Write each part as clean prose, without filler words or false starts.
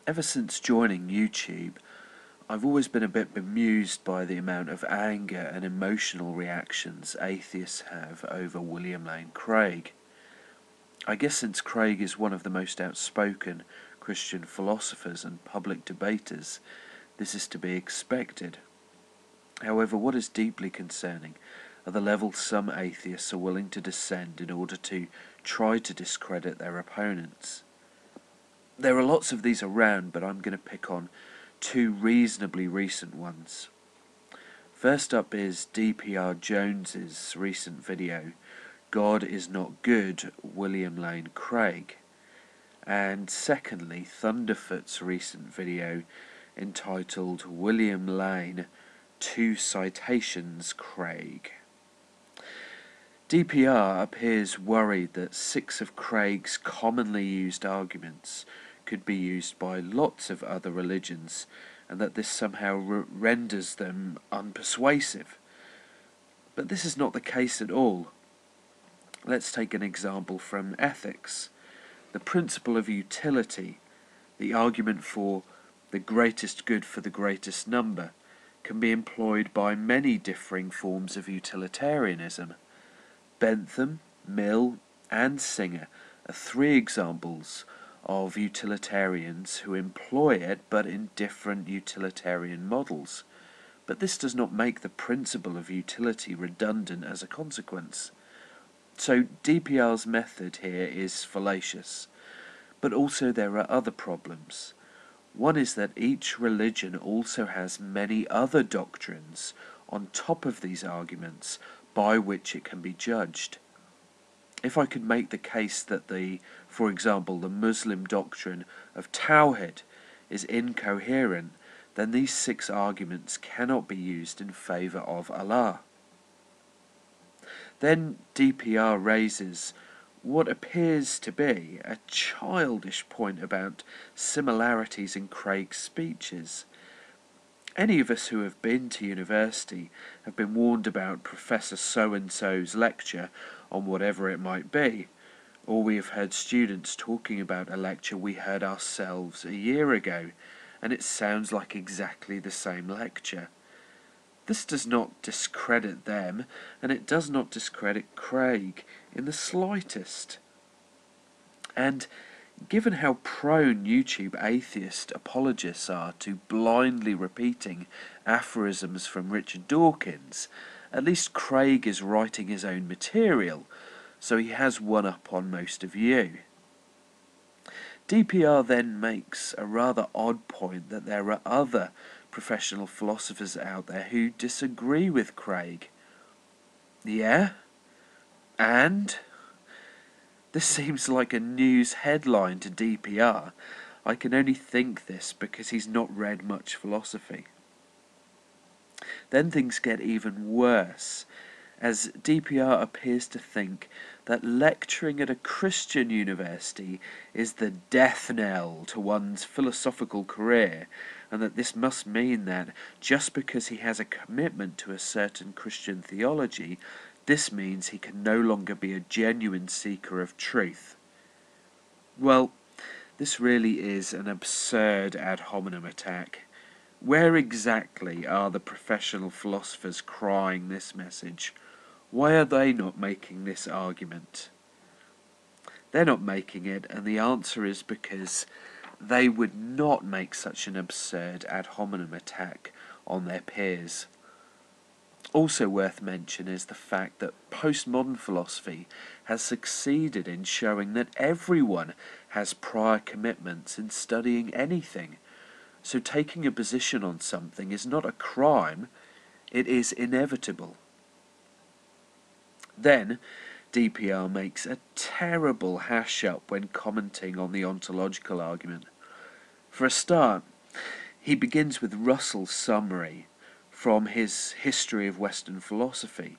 Ever since joining YouTube, I've always been a bit bemused by the amount of anger and emotional reactions atheists have over William Lane Craig. I guess since Craig is one of the most outspoken Christian philosophers and public debaters, this is to be expected. However, what is deeply concerning are the levels some atheists are willing to descend in order to try to discredit their opponents. There are lots of these around, but I'm going to pick on two reasonably recent ones. First up is dprjones' recent video, God is Not Good, William Lane Craig. And secondly, Thunderf00t's recent video entitled William Lane, 2 Citations Craig. DPR appears worried that 6 of Craig's commonly used arguments could be used by lots of other religions, and that this somehow renders them unpersuasive. But this is not the case at all. Let's take an example from ethics. The principle of utility, the argument for the greatest good for the greatest number, can be employed by many differing forms of utilitarianism. Bentham, Mill, and Singer are 3 examples of utilitarians who employ it, but in different utilitarian models. But this does not make the principle of utility redundant as a consequence. So DPR's method here is fallacious, but also there are other problems. One is that each religion also has many other doctrines on top of these arguments by which it can be judged. If I could make the case that for example, the Muslim doctrine of Tawhid is incoherent, then these 6 arguments cannot be used in favour of Allah. Then DPR raises what appears to be a childish point about similarities in Craig's speeches. Any of us who have been to university have been warned about Professor so-and-so's lecture on whatever it might be, or we have heard students talking about a lecture we heard ourselves a year ago, and it sounds like exactly the same lecture. This does not discredit them, and it does not discredit Craig in the slightest. And given how prone YouTube atheist apologists are to blindly repeating aphorisms from Richard Dawkins, at least Craig is writing his own material, so he has one up on most of you. DPR then makes a rather odd point that there are other professional philosophers out there who disagree with Craig. Yeah? And? This seems like a news headline to DPR. I can only think this because he's not read much philosophy. Then things get even worse, as DPR appears to think that lecturing at a Christian university is the death knell to one's philosophical career, and that this must mean that just because he has a commitment to a certain Christian theology, this means he can no longer be a genuine seeker of truth. Well, this really is an absurd ad hominem attack. Where exactly are the professional philosophers crying this message? Why are they not making this argument? They're not making it, and the answer is because they would not make such an absurd ad hominem attack on their peers. Also worth mention is the fact that postmodern philosophy has succeeded in showing that everyone has prior commitments in studying anything. So taking a position on something is not a crime, it is inevitable. Then, DPR makes a terrible hash-up when commenting on the ontological argument. For a start, he begins with Russell's summary from his History of Western Philosophy,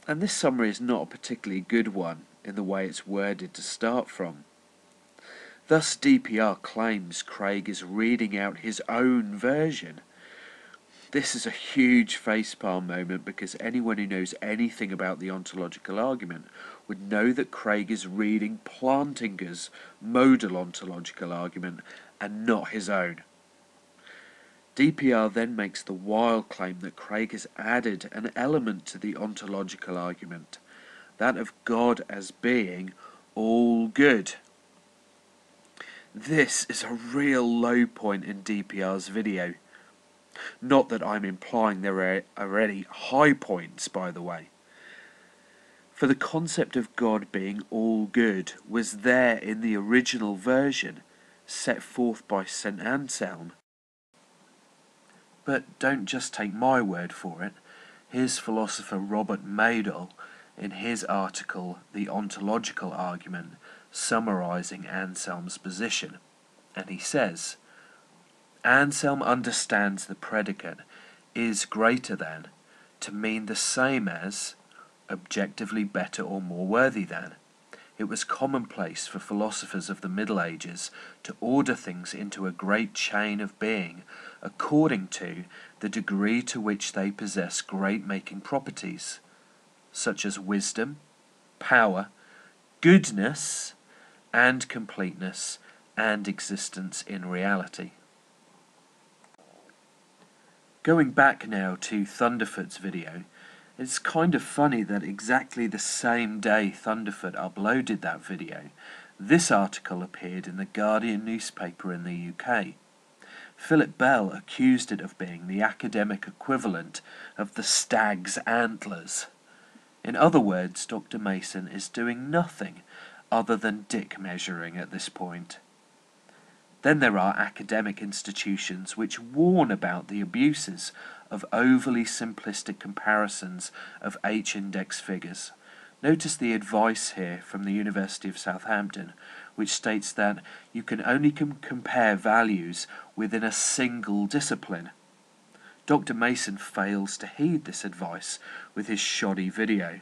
and this summary is not a particularly good one in the way it's worded to start from. Thus DPR claims Craig is reading out his own version. This is a huge facepalm moment because anyone who knows anything about the ontological argument would know that Craig is reading Plantinga's modal ontological argument and not his own. DPR then makes the wild claim that Craig has added an element to the ontological argument, that of God as being all good. This is a real low point in DPR's video. Not that I'm implying there are any high points, by the way. For the concept of God being all good was there in the original version set forth by St. Anselm. But don't just take my word for it. Here's philosopher Robert Madel in his article The Ontological Argument, summarising Anselm's position, and he says, Anselm understands the predicate is greater than to mean the same as, objectively better or more worthy than. It was commonplace for philosophers of the Middle Ages to order things into a great chain of being according to the degree to which they possess great-making properties, such as wisdom, power, goodness, and completeness, and existence in reality. Going back now to Thunderf00t's video, it's kind of funny that exactly the same day Thunderf00t uploaded that video, this article appeared in the Guardian newspaper in the UK. Philip Bell accused it of being the academic equivalent of the stag's antlers. In other words, Dr. Mason is doing nothing other than dick measuring at this point. Then there are academic institutions which warn about the abuses of overly simplistic comparisons of H-index figures. Notice the advice here from the University of Southampton, which states that you can only compare values within a single discipline. Dr. Mason fails to heed this advice with his shoddy video.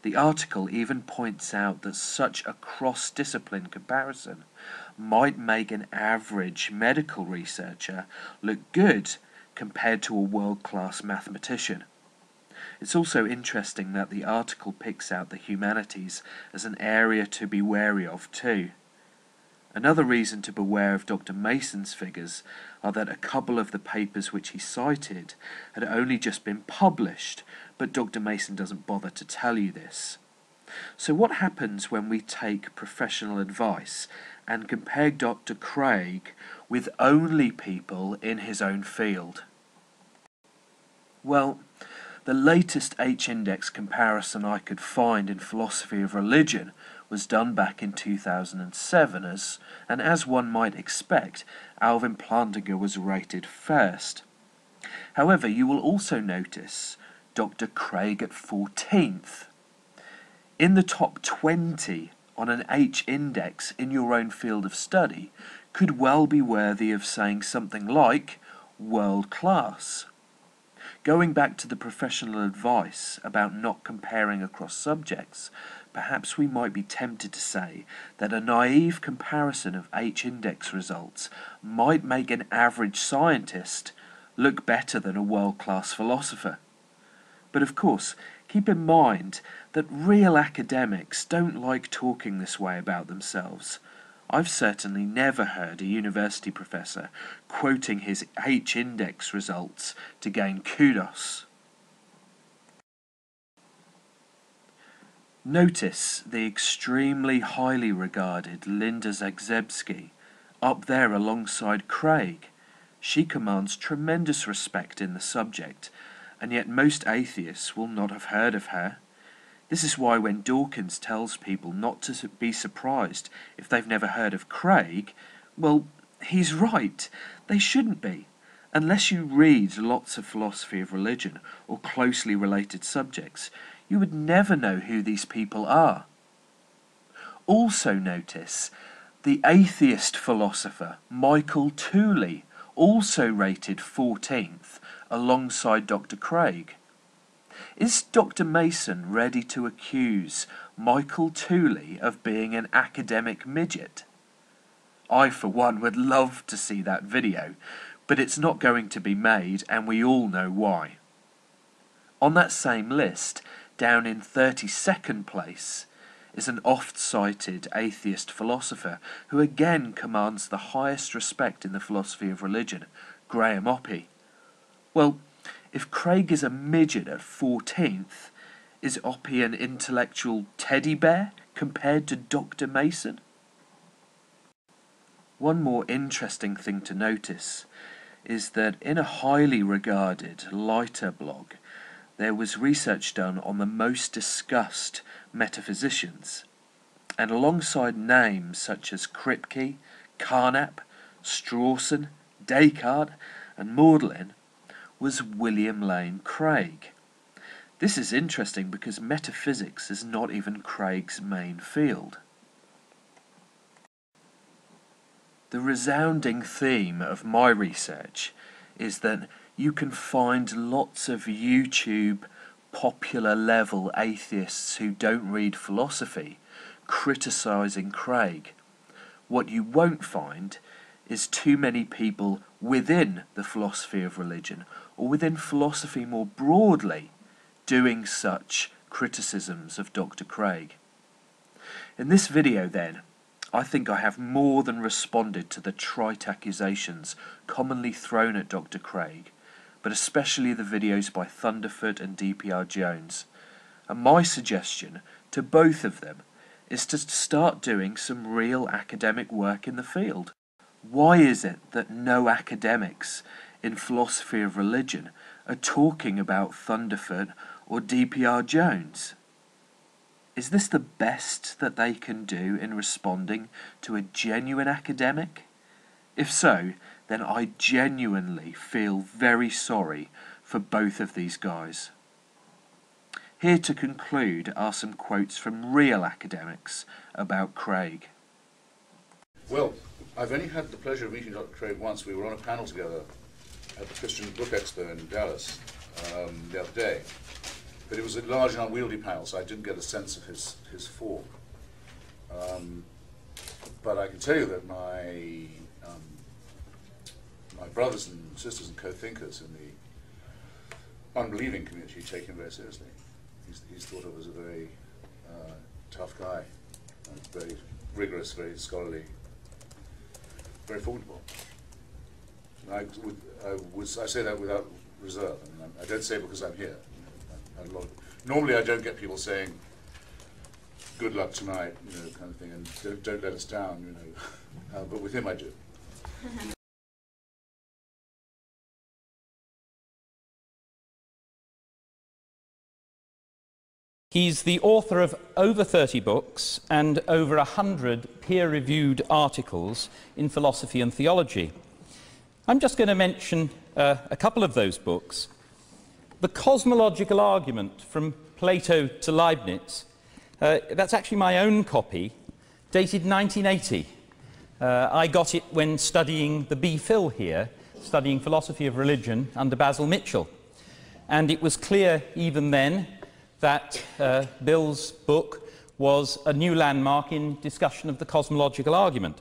The article even points out that such a cross-discipline comparison might make an average medical researcher look good compared to a world-class mathematician. It's also interesting that the article picks out the humanities as an area to be wary of too. Another reason to beware of Dr. Mason's figures are that a couple of the papers which he cited had only just been published, but Dr. Mason doesn't bother to tell you this. So what happens when we take professional advice and compare Dr. Craig with only people in his own field? Well, the latest H-index comparison I could find in philosophy of religion was done back in 2007, and as one might expect, Alvin Plantinga was rated first. However, you will also notice Dr. Craig at 14th. In the top 20 on an H-index in your own field of study could well be worthy of saying something like world class. Going back to the professional advice about not comparing across subjects, perhaps we might be tempted to say that a naive comparison of H-index results might make an average scientist look better than a world-class philosopher. But of course, keep in mind that real academics don't like talking this way about themselves. I've certainly never heard a university professor quoting his H-index results to gain kudos. Notice the extremely highly regarded Linda Zagzebski up there alongside Craig. She commands tremendous respect in the subject, and yet most atheists will not have heard of her. This is why when Dawkins tells people not to be surprised if they've never heard of Craig, well, he's right. They shouldn't be. Unless you read lots of philosophy of religion or closely related subjects, you would never know who these people are. Also notice the atheist philosopher Michael Tooley, also rated 14th alongside Dr. Craig. Is Dr. Mason ready to accuse Michael Tooley of being an academic midget? I, for one, would love to see that video, but it's not going to be made, and we all know why. On that same list, down in 32nd place, is an oft-cited atheist philosopher who again commands the highest respect in the philosophy of religion, Graham Oppy. Well, if Craig is a midget at 14th, is Oppy an intellectual teddy bear compared to Dr. Mason? One more interesting thing to notice is that in a highly regarded lighter blog, there was research done on the most discussed metaphysicians, and alongside names such as Kripke, Carnap, Strawson, Descartes and Maudlin was William Lane Craig. This is interesting because metaphysics is not even Craig's main field. The resounding theme of my research is that you can find lots of YouTube popular level atheists who don't read philosophy criticising Craig. What you won't find is too many people within the philosophy of religion or within philosophy more broadly doing such criticisms of Dr. Craig. In this video then, I think I have more than responded to the trite accusations commonly thrown at Dr. Craig, but especially the videos by Thunderf00t and dprjones. And my suggestion to both of them is to start doing some real academic work in the field. Why is it that no academics in philosophy of religion are talking about Thunderf00t or dprjones? Is this the best that they can do in responding to a genuine academic? If so, then I genuinely feel very sorry for both of these guys. Here to conclude are some quotes from real academics about Craig. Well, I've only had the pleasure of meeting Dr. Craig once. We were on a panel together at the Christian Book Expo in Dallas the other day. But it was a large and unwieldy panel, so I didn't get a sense of his form. But I can tell you that my brothers and sisters and co-thinkers in the unbelieving community take him very seriously. He's thought of as a very tough guy, very rigorous, very scholarly, very formidable. And I say that without reserve. I mean, I don't say it because I'm here. Normally I don't get people saying good luck tonight, kind of thing, and don't let us down, but with him I do. He's the author of over 30 books and over 100 peer-reviewed articles in philosophy and theology. I'm just going to mention a couple of those books. The Cosmological Argument from Plato to Leibniz, that's actually my own copy, dated 1980. I got it when studying the B.Phil here, studying philosophy of religion under Basil Mitchell. And it was clear even then that Bill's book was a new landmark in discussion of the cosmological argument.